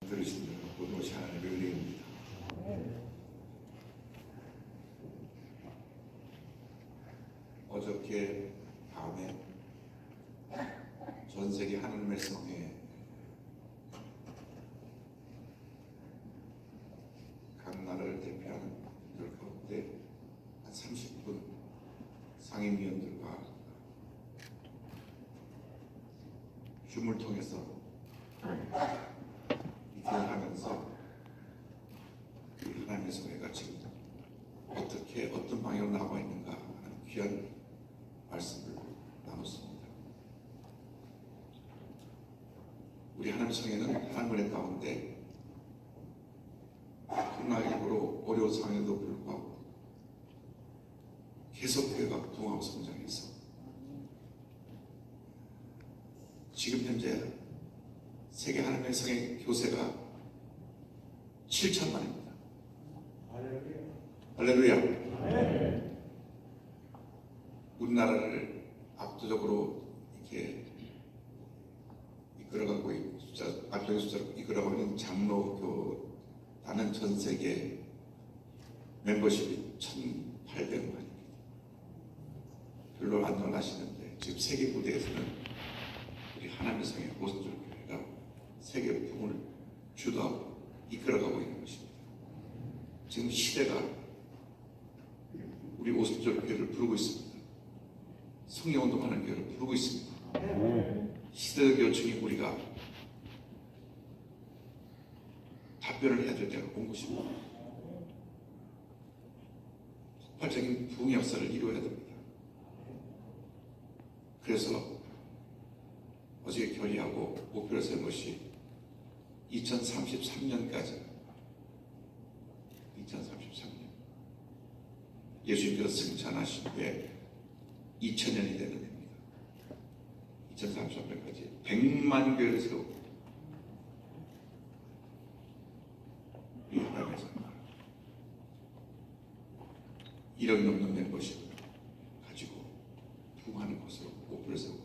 들으신 대로 모두 하나님의 은혜입니다. 어저께 밤에 전 세계 하나님의 성에 각 나라를 대표하는 분들 가운데 한 30분 상임위원들과 줌을 통해서 미팅을 하면서 이 하나님의 성회가 지금 어떻게 어떤 방향으로 나가 있는가 하는 귀한 말씀을 나눴습니다. 우리 하나님의 성회는 하나님의 은혜 가운데 코로나19로 어려운 상황에도 불구하고 계속 교회가 부흥하고 성장해서 지금 현재 세계 하나님의 성의 교세가 7천만입니다. 할렐루야. 우리나라를 압도적으로 이렇게 이끌어가고 있고 압도적인 숫자로 이끌어가고 있는 장로교단은 전 세계 멤버십이 1,800만입니다. 별로 안 놀라시는데 지금 세계 무대에서는 우리 하나님의 성의 오순절교회가 세계 부흥을 주도하고 이끌어가고 있는 것입니다. 지금 시대가 우리 오순절교회를 부르고 있습니다. 성령운동하는 교회를 부르고 있습니다. 시대적 요청이 우리가 답변을 해야 될 때가 온 것입니다. 폭발적인 부흥의 역사를 이루어야 됩니다. 그래서 어제 결의하고 목표를 세운 것이 2033년까지 2033년 예수님께서 승천하신 후에 2000년이 되는 해입니다. 2033년까지 100만 교회를 세우고 이 하나님에서 1억이 넘는 멤버십을 가지고 부흥하는 것으로 목표를 세우고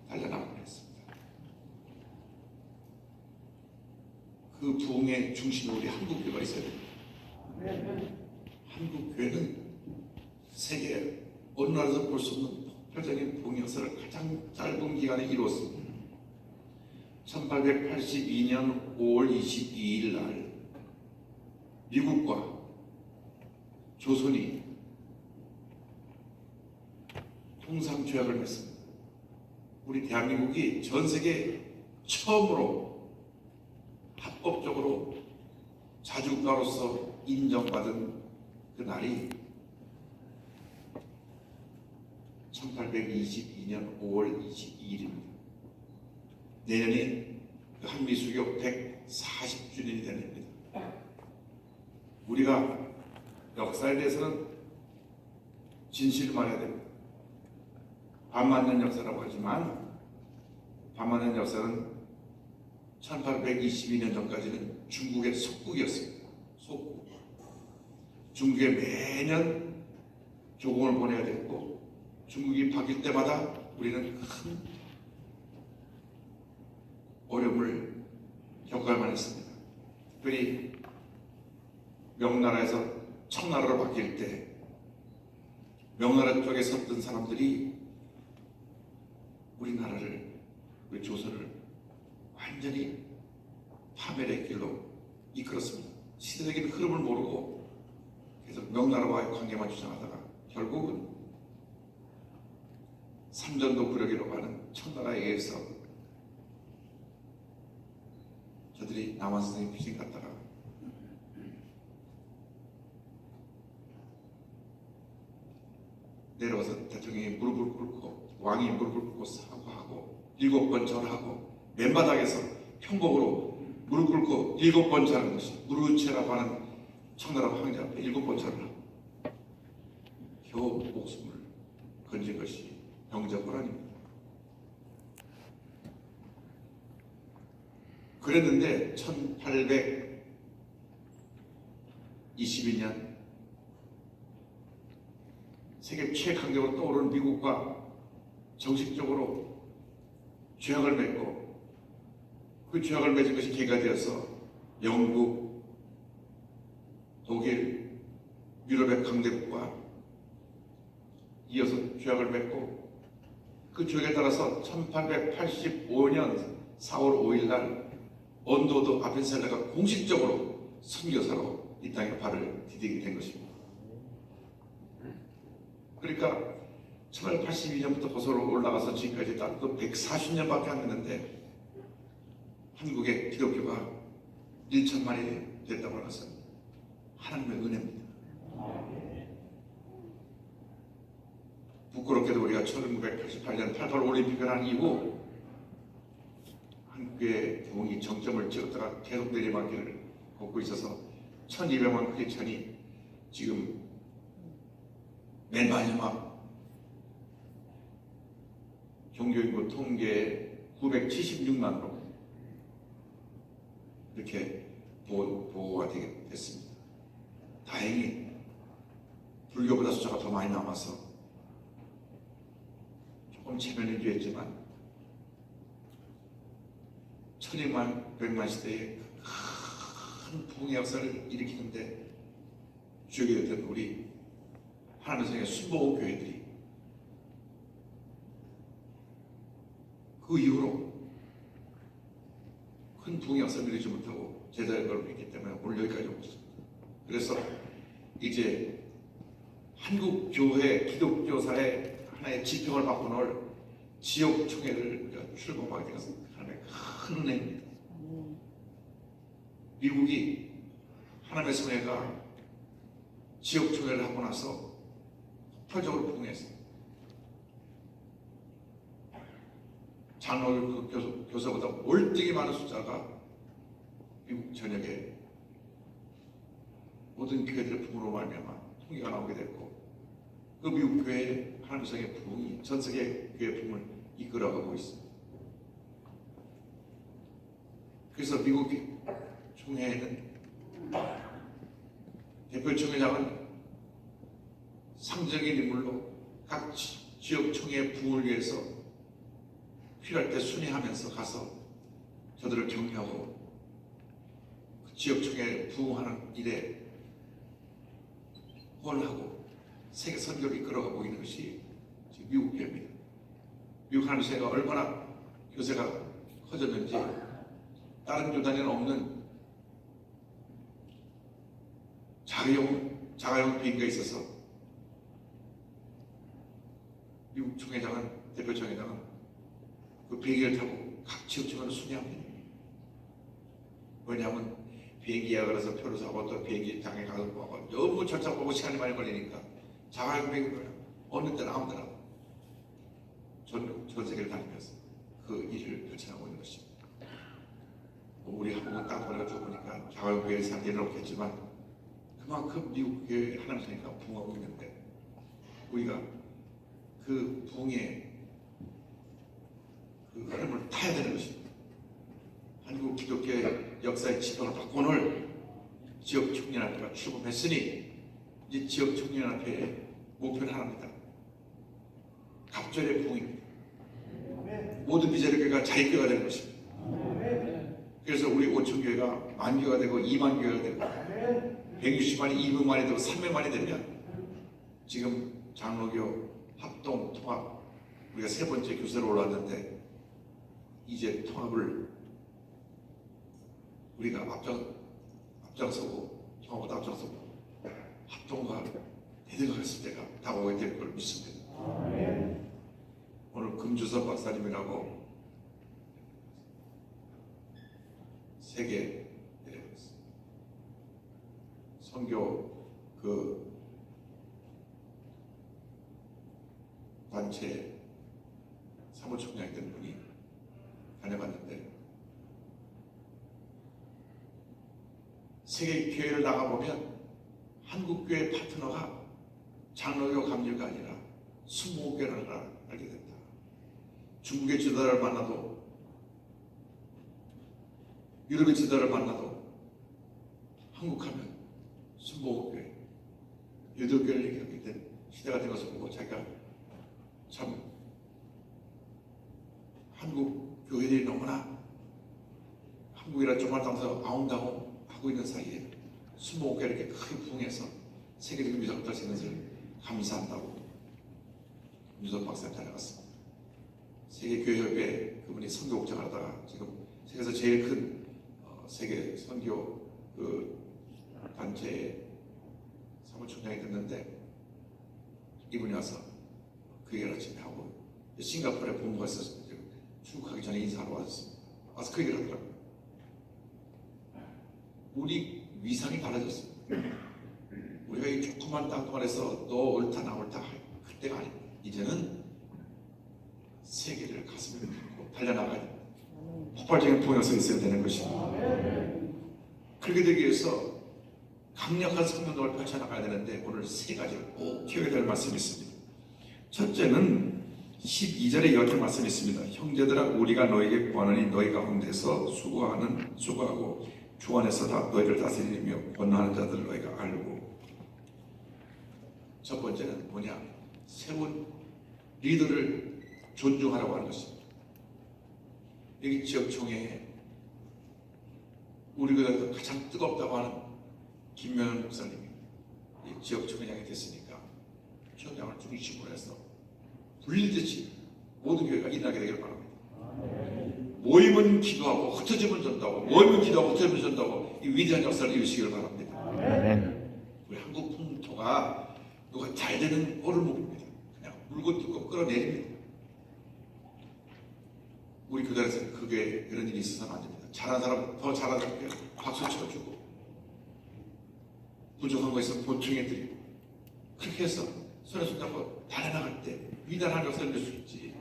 달려나가고 했습니다. 그 부흥의 중심에 우리 한국교회가 있어야 됩니다. 한국교회는 세계 어느 나라에서 볼 수 없는 폭발적인 부흥 역사를 가장 짧은 기간에 이루었습니다. 1882년 5월 22일 날 미국과 조선이 통상조약을 맺습니다. 우리 대한민국이 전 세계 처음으로 합법적으로 자주국가로서 인정받은 그 날이 1822년 5월 22일입니다. 내년이 한미수교 140주년이 되는 해입니다. 우리가 역사에 대해서는 진실을 말해야 됩니다. 반만년 역사라고 하지만 반만년 역사는 1822년 전까지는 중국의 속국이었습니다. 속국. 중국에 매년 조공을 보내야 됐고 중국이 바뀔 때마다 우리는 큰 어려움을 겪어야만 했습니다. 특별히 명나라에서 청나라로 바뀔 때 명나라 쪽에 섰던 사람들이 우리나라를, 우리 조선을 완전히 파멸의 길로 이끌었습니다. 시대적인 흐름을 모르고 계속 명나라와의 관계만 주장하다가 결국은 삼전도 구려기로 하는 청나라에 의해서 저들이 남한 선생님 피신 갔다가 내려와서 대통령이 무릎을 꿇고 왕이 무릎을 꿇고 사과하고 7번 절하고 맨바닥에서 평복으로 무릎 꿇고 7번 절하는 것이 무르체라고 하는 청나라 황제 앞에 7번 절을 하고 겨우 목숨을 건진 것이 병자호란입니다. 그랬는데 1822년 세계 최강력으로 떠오르는 미국과 정식적으로 조약을 맺고 그 조약을 맺은 것이 계기가 되어서 영국, 독일, 유럽의 강대국과 이어서 조약을 맺고 그 조약에 따라서 1885년 4월 5일 날 언도도 아펜셀러가 공식적으로 선교사로 이 땅에 발을 디디게 된 것입니다. 그러니까 1882년부터 거서로 올라가서 지금까지 딱 140년밖에 안 됐는데 한국의 기독교가 1천만이 됐다고 하는 것은 하나님의 은혜입니다. 부끄럽게도 우리가 1988년 88 올림픽을 한 이후 한국의 부흥이 정점을 찍었다가 계속 내리막길을 걷고 있어서 1200만 크리스천이 지금 맨 마지막 종교인구 통계에 976만으로 이렇게 보호가 되게 됐습니다. 다행히 불교보다 숫자가 더 많이 남아서 조금 체면이 뒤했지만 1200만 시대에 큰 부흥의 역사를 일으키는데 주역이 됐던 우리 하나님의 성의 순복음 교회들이 그 이후로 큰 부흥의 역사를 이루지 못하고 제자를 걸고 있기 때문에 오늘 여기까지 오고 있습니다. 그래서 이제 한국 교회 기독교사의 하나의 지평을 바꿔놓을 지역총회를 우리가 출범하게 된 것은 하나님의 큰 은혜입니다. 미국이 하나님의 성회가 지역총회를 하고 나서 폭발적으로 부흥했어요. 장로교 교사보다 월등히 많은 숫자가 미국 전역에 모든 교회들의 부흥으로 말미암아 통계가 나오게 됐고 그 미국 교회의 하나님의 성의 부흥이 전 세계 교회 부흥을 이끌어가고 있습니다. 그래서 미국 총회에는 대표 총회장은 상징적인 인물로 각 지역 총회 부흥을 위해서 필요할 때 순회하면서 가서 저들을 격려하고 그 지역 총회 부흥하는 일에 후원하고 세계 선교를 이끌어가고 있는 것이 지금 미국 교회입니다. 미국 하나님의 성회가 얼마나 교세가 커졌는지 다른 교단에는 없는 자가용 비행기가 있어서 미국 총회장은 대표 총회장은 그 비행기를 타고 각 지역청으로 순회합니다. 왜냐하면 비행기 예약을 해서 표를 사고 또 비행기 장에 가서 보고 너무 절차보고 시간이 많이 걸리니까 자가용 비행기를 어느 때나 아무 때나 전 세계를 다니면서 그 일을 펼쳐나가고 있는 것입니다. 우리 한국은 딱 걸려가지고 보니까 자가용 비행기 살 일은 없겠지만 그만큼 미국 교회 하나님 성회가 부흥하고 있는데 우리가 그 부흥의 그 흐름을 타야 되는 것입니다. 한국 기독교의 역사의 지평을 바꿔놓을 지역 청년합회가 출범했으니 이제 지역 청년합회의 목표는 하나입니다. 갑절의 부흥입니다. 모든 비자리교회가 자립교회가 되는 것입니다. 그래서 우리 오천교회가 만교가 되고 2만 교회가 되고 160만이 200만이 되고 300만이 되면 지금 장로교 합동 통합 우리가 세 번째 교세로 올랐는데 이제 통합을 우리가 앞장서고 통합보다 앞장서고 합동과 대등했을 때가 다가오게 될 걸 믿습니다. 오늘 금주섭 박사님이라고 세계 선교 그 단체 사무총장이던 분이 다녀봤는데 세계 교회를 나가보면 한국교회 파트너가 장로교 감리가 아니라 순복음교회라는 걸 알게 된다. 중국의 지도자를 만나도 유럽의 지도자를 만나도 한국하면 순복음교회 유도교회를 얘기하게 된 시대가 된 것을 보고 자기가 참 한국 교회들이 너무나 한국이라 정말 당서 아웅다웅 하고 있는 사이에 20개 이렇게 크게 부흥해서 세계적인 미적 달성인 것을 감사한다고 유석 박사님 따라갔습니다. 세계교회협회 그분이 선교국장을 하다가 지금 세계에서 제일 큰 세계 선교 그 단체의 사무총장이 됐는데 이분이 와서 그 얘기를 아침에 하고 싱가포르에 본부가 있어서 출국하기 전에 인사하러 왔습니다. 와서 그 얘기를 하더라고요. 우리 위상이 달라졌습니다. 우리가 이 조그만 땅동안에서 너 옳다 나 옳다 할 그때가 아닙니다. 이제는 세계를 가슴에 품고 달려나가야 됩니다. 폭발적인 부흥에서 있어야 되는 것입니다. 그렇게 되기 위해서 강력한 성령을 펼쳐나가야 되는데 오늘 세 가지를 꼭 기억해야 될 말씀이 있습니다. 첫째는 12절에 이어질 말씀이 있습니다. 형제들아 우리가 너에게 구하노니 너희 가운데서 수고하고 주 안에서 다 너희를 다스리며 권하는 자들 너희가 알고. 첫 번째는 뭐냐? 세운 리더를 존중하라고 하는 것입니다. 여기 지역총회에 우리 교회에서 가장 뜨겁다고 하는 김명현 목사님이 지역총회장이 됐으니까 총회장을 중심으로 해서 불리듯이 모든 교회가 일어나게 되기를 바랍니다. 모이면 기도하고 흩어지면 전도하고 모이면 기도하고 흩어지면 전도하고 이 위대한 역사를 이루시기를 바랍니다. 우리 한국 풍토가 누가 잘 되는 오르목입니다. 그냥 물고 뜯고 끌어내립니다. 우리 교단에서 그게 이런 일이 있어서는 안 됩니다. 잘하는 사람 더 잘하는 사람께 박수 쳐주고 부족한 거 있으면 보충해드리고 그렇게 해서 손에 손잡고 달려나갈 때 위대한 역사를 이룰 수 있지.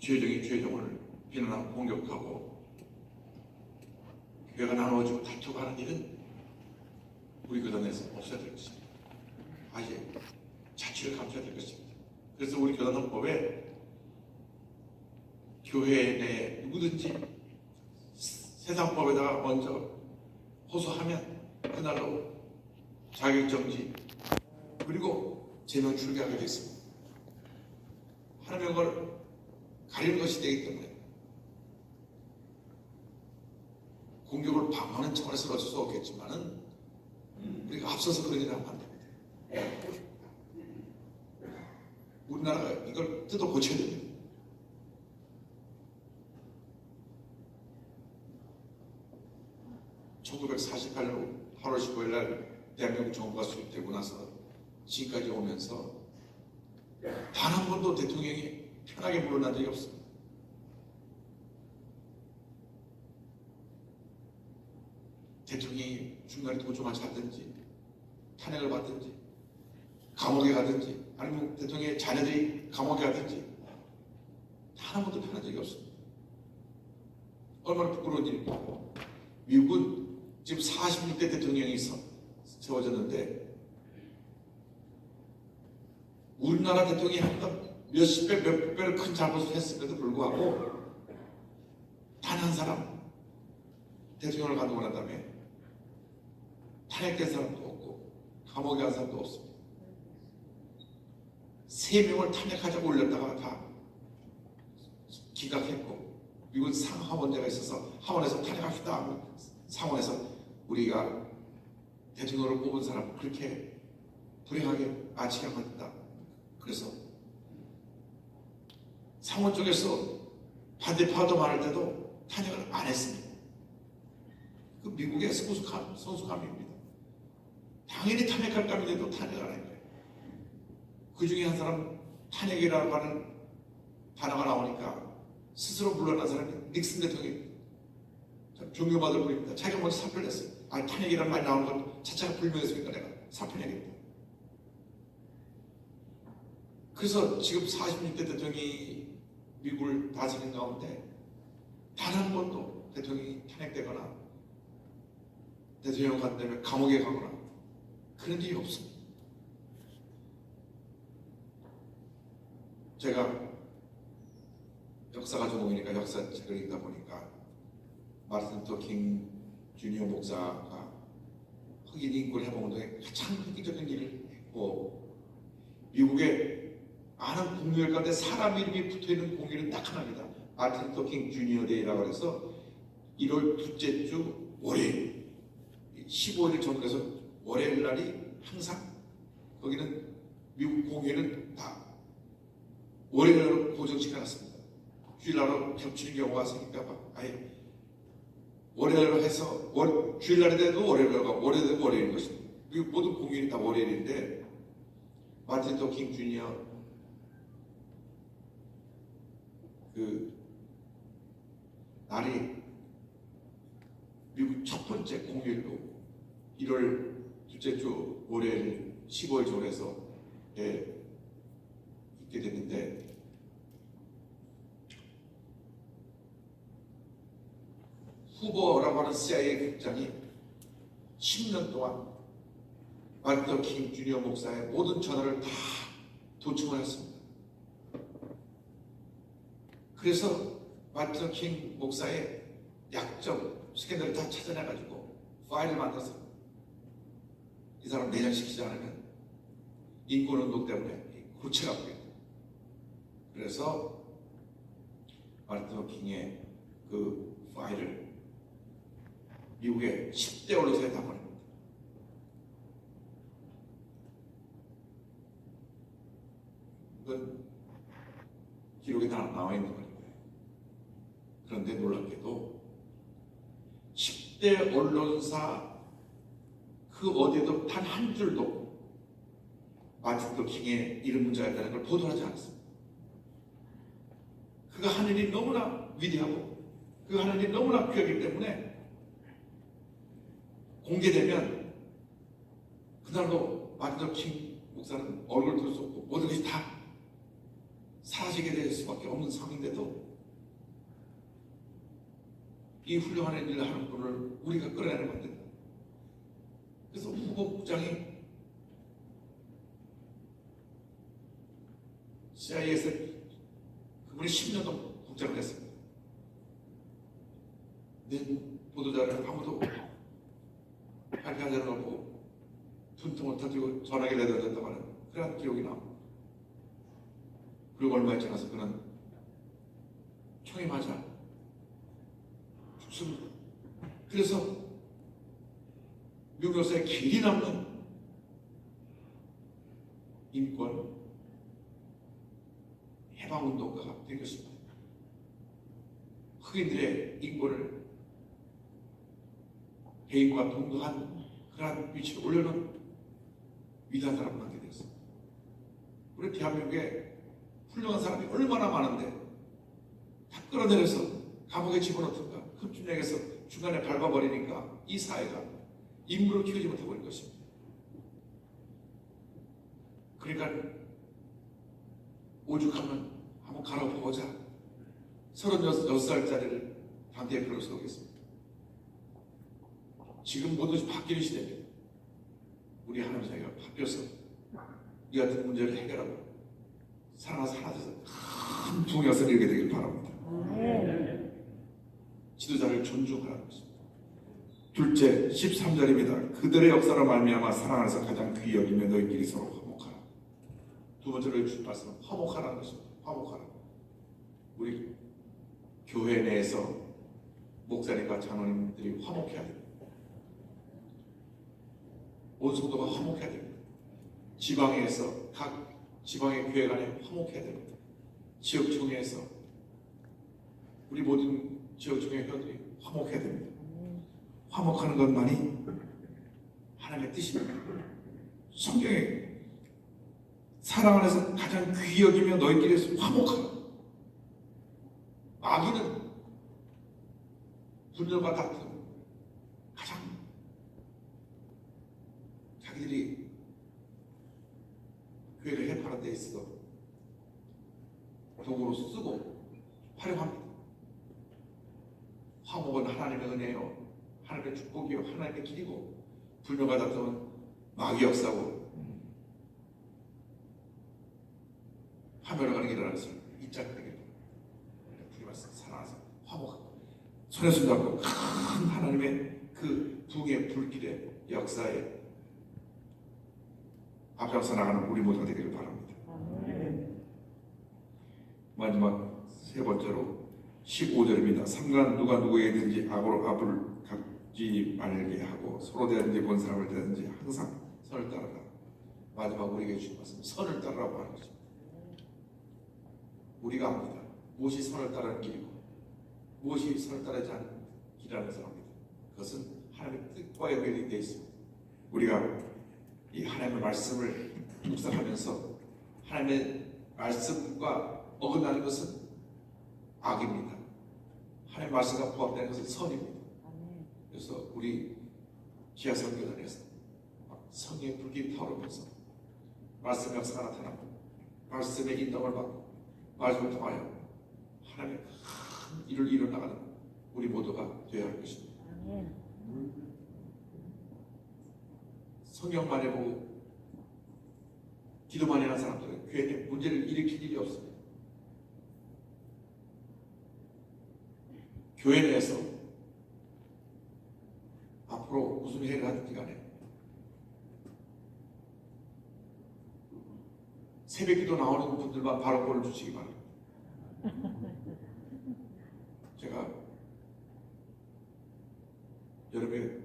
죄종이 죄종을 비난하고 공격하고 교회가 나누어지고 다투고 하는 일은 우리 교단에서 없어야 될 것입니다. 아예 자취를 감춰야 될 것입니다. 그래서 우리 교단 헌법에 교회 내 누구든지 세상법에다가 먼저 호소하면 그날로 자격정지 그리고 제명 출개하게 되어 있습니다. 하나님의 걸 가리는 것이 되기 때문에 공격을 방어하는 차원에서 어쩔 수 없겠지만은 우리가 앞서서 그런 일을 하면 안 됩니다. 우리나라가 이걸 뜯어 고쳐야 됩니다. (1948년 8월 15일) 날 대한민국 정부가 수립되고 나서 지금까지 오면서 단 한 번도 대통령이 편하게 물러난 적이 없습니다. 대통령이 중간에 도주만 잡든지 탄핵을 받든지 감옥에 가든지 아니면 대통령의 자녀들이 감옥에 가든지 단 한 번도 편한 적이 없습니다. 얼마나 부끄러운 일입니까? 미국은 지금 46대 대통령이 세워졌는데 우리나라 대통령이 한번 몇십 배, 몇 배를 큰 잘못을 했음에도 불구하고 단 한 사람 대통령을 가두고 난 다음에 탄핵된 사람도 없고 감옥에 간 사람도 없습니다. 3명을 탄핵하자고 올렸다가 다 기각했고 미국은 상하원제가 있어서 하원에서 탄핵합시다 하고 상원에서 우리가 대통령을 뽑은 사람 그렇게 불행하게 아치게 그래서 상원 쪽에서 반대파도 많을 때도 탄핵을 안 했습니다. 그 미국의 선수감입니다. 당연히 탄핵할 감인데도 탄핵을 안 했어요. 그 중에 한 사람 탄핵이라고 하는 단어가 나오니까 스스로 물러난 사람이 닉슨 대통령입니다. 존경받을 분입니다. 자기가 먼저 사표를 냈어요. 탄핵이라는 말이 나오는 건 자체가 불명했으니까 내가 사표 내겠다. 그래서 지금 46대 대통령이 미국을 다스리는 가운데 단 한 번도 대통령이 탄핵되거나 대통령 간 다음에 감옥에 가거나 그런 일이 없습니다. 제가 역사가 전공이니까 역사책을 읽다 보니까 마르틴 루터 킹 주니어 목사가 흑인 인권 해방운동에 가장 획기적인 일을 했고 미국의 많은 공휴일 가운데 사람 이름이 붙어있는 공휴일은 딱 하나입니다. 마르틴 루터 킹 주니어 데이라고 해서 1월 둘째 주 월요일 15일 전후해서 월요일 날이 항상 거기는 미국 공회는 다 월요일로 고정시켜놨습니다. 주일날로 겹치는 경우가 생길까 봐 아예 월요일로 해서 주일날이 돼도 월요일과 월요일이 돼도 월요일인 것입니다. 미국 모든 공휴일이 다 월요일인데 마틴 루터 킹 주니어 그 날이 미국 첫 번째 공휴일로 1월 둘째 주 월요일 15일 전에서 있게 됐는데 후보라고 하는 CIA 국장이 10년 동안 마틴 루터 킹 주니어 목사의 모든 전화를 다 도청을 했습니다. 그래서 마틴 루터 킹 목사의 약점, 스캔들을 다 찾아내가지고 파일을 만들어서 이 사람 내장시키지 않으면 인권운동 때문에 고체가 보겠다. 그래서 마틴 루터 킹의 그 파일을 미국의 10대 언론사에 다 보냅니다. 이건 기록에 다 나와 있는 거예요. 그런데 놀랍게도 10대 언론사 그 어디에도 단 한 줄도 마틴 루터 킹의 이름 문제가 있다는 걸 보도하지 않았습니다. 그가 하는 일이 너무나 위대하고 그가 하는 일이 너무나 귀하기 때문에 공개되면 그날도 마틴 루터 킹 목사는 얼굴 들 수 없고 모든 것이 다 사라지게 될 수밖에 없는 상황인데도 이 훌륭한 일을 하는 분을 우리가 끌어내면 안 된다. 그래서 후보국장이 CIA에서 그분이 10년 동안 국장을 했습니다. 근데 보도자를 아무도 발표하지 않고 분통을 터뜨리고 전화기를 내던졌다고 하는 그런 기록이 나옵니다. 그리고 얼마 지나서 그는 총에 맞아 죽습니다. 그래서 미국 역사에 길이 남는 인권 해방운동가가 된 것입니다. 흑인들의 인권을 개인과 동등한 그러한 위치에 올려놓은 위대한 사람을 갖게 되었습니다. 우리 대한민국에 훌륭한 사람이 얼마나 많은데 다 끌어내려서 감옥에 집어넣든가 흡집력에서 중간에 밟아버리니까 이 사회가 인물을 키우지 못하고 있는 것입니다. 그러니까 오죽하면 한번 갈아보고자 36살짜리를 당대표로 세우겠습니다. 지금 모든 것이 바뀌는 시대입니다. 우리 하나님 사회가 바뀌어서 이 같은 문제를 해결하고 사랑하서 하나돼서 큰 부흥역사를 이루게 되길 바랍니다. 지도자를 존중하라는 것입니다. 둘째 13절입니다. 그들의 역사로 말미암아 사랑 안에서 가장 귀히 여기며 너희끼리 서로 화목하라. 두 번째로 해주신 말씀은 화목하라는 것입니다. 화목하라. 우리 교회 내에서 목사님과 장로님들이 화목해야 됩니다. 온 성도가 화목해야 됩니다. 지방에서 각 지방의 교회 간에 화목해야 됩니다. 지역총회에서 우리 모든 지역총회 회원들이 화목해야 됩니다. 화목하는 것만이 하나님의 뜻입니다. 성경에 사랑 안에서 가장 귀히 여기며 너희끼리 화목하라. 마귀는 분열과 다툼 가장 자기들이 교회를 해파는 데 있어 도구로 쓰고 활용합니다. 화목은 하나님의 은혜요, 하나님의 축복이요, 하나님의 길이고, 불멸과 다툼은 마귀 역사고 파멸을 가는 길이라는 것을 잊지 않게 되겠다. 주님 말씀 사랑하사 화목하고 손에 손잡고 큰 하나님의 그 부흥의 불길의 역사에 앞장서 나가는 우리 모두가 되기를 바랍니다. 마지막 세 번째로 15절입니다. 삼간 누가 누구에든지 악으로 앞을 갚지 말게 하고 서로 대하든지 본 사람을 대하든지 항상 선을 따르라. 마지막 우리에게 주신 말씀 선을 따르라고 하는 거죠. 우리가 압니다. 무엇이 선을 따르는 길이고 무엇이 선을 따르지 않는 길이라는 것을 압니다. 그것은 하나님의 뜻과 연결이 되어 있습니다. 우리가 이 하나님의 말씀을 묵상하면서 하나님의 말씀과 어긋나는 것은 악입니다. 하나님의 말씀과 부합되는 것은 선입니다. 그래서 우리 지하선교단에서 성령의 불길이 타오르면서 말씀의 역사가 나타나고 말씀의 인도를 받고 말씀을 통하여 하나님의 큰 일을 이뤄나가는 우리 모두가 되어야 할 것입니다. 성경만 해보고 기도만 해는 사람들은 교회 내 문제를 일으킬 일이 없습니다. 교회 내에서 앞으로 무슨 회의를 하든지 간에 새벽기도 나오는 분들만 발언권을 주시기 바랍니다. 제가 여러분에게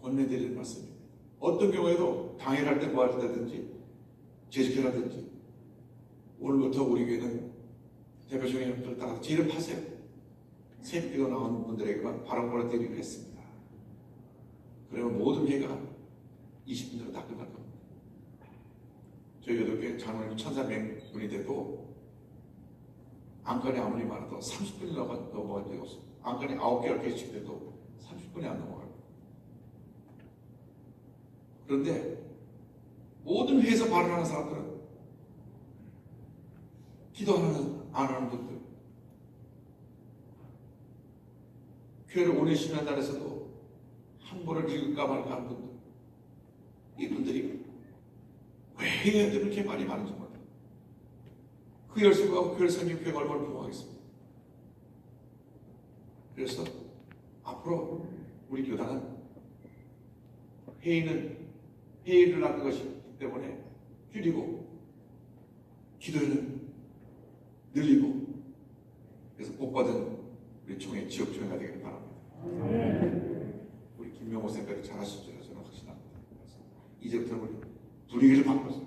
권해드리는 말씀입니다. 어떤 경우에도 당일할 때 뭐 할 때든지 제식회라든지 오늘부터 우리 교회는 대표적인 형들을 따라 제 이름 하세요. 새벽기도 나오는 분들에게만 발언권을 드리기로 했습니다. 그러면 모든 회가 20분으로 다 끝날 겁니다. 저희 8개 장로님 1,400분이 돼도 안건이 아무리 많아도 30분이 넘어간 적이 없습니다. 안건이 9개, 10개씩 돼도 30분이 안 넘어가요. 그런데 모든 회에서 발언하는 사람들은 기도하는 안 하는 분들, 교회를 오래 신는 날에서도 한 번을 읽을까 말까 하는 분들, 이분들이 왜 회의들 이렇게 말이 많은지 몰라요. 그 열심과 교회를 섬기는 교회가 얼마나 부족하겠습니까? 그래서 앞으로 우리 교단은 회의를 하는 것이기 때문에 줄이고 기도는 늘리고 그래서 복받은 우리 총회 지역총회가 되기를 바랍니다. 우리 김명호 생각이 잘하실 줄 저는 확신합니다. 이제부터 우리 분위기를 바꿔서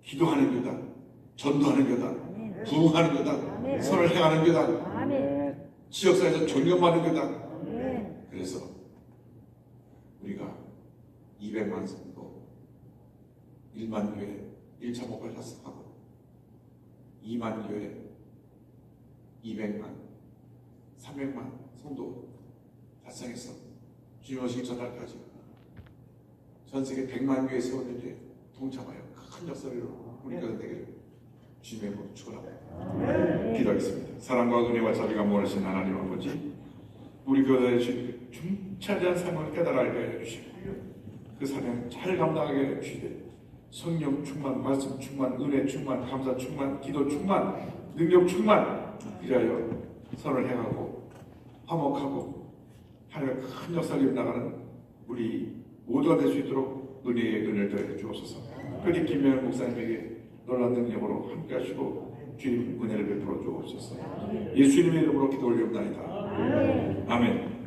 기도하는 교단, 전도하는 교단, 부흥하는 교단, 선을 행하는 교단, 지역사회에서 존경받는 교단. 그래서 우리가 200만 성도, 1만 교회 1차 목표를 달성하고 2만 교회 200만, 300만 성도 달성해서 주님 오시기 전날까지 전 세계 100만 교회 세우는 데 동참하여 큰 역사를 우리 교회 되기를 주님의 이름으로 축원합니다. 기도하겠습니다. 사랑과 은혜와 자비가 모르신 하나님 아버지, 우리 교회에 주신 중차지한 삶을 깨달아 알게 해주시고 그 사명 잘 감당하게 해주시되 성령 충만, 말씀 충만, 은혜 충만, 감사 충만, 기도 충만, 능력 충만 이하여 선을 행하고 화목하고 하나님의 큰 역사를 이어나가는 우리 모두가 될 수 있도록 은혜의 은혜를 더해 주옵소서. 특히 김명현 목사님에게 놀라운 능력으로 함께 하시고 주님 은혜를 베풀어 주옵소서. 예수님의 이름으로 기도 올리옵나이다. 아멘.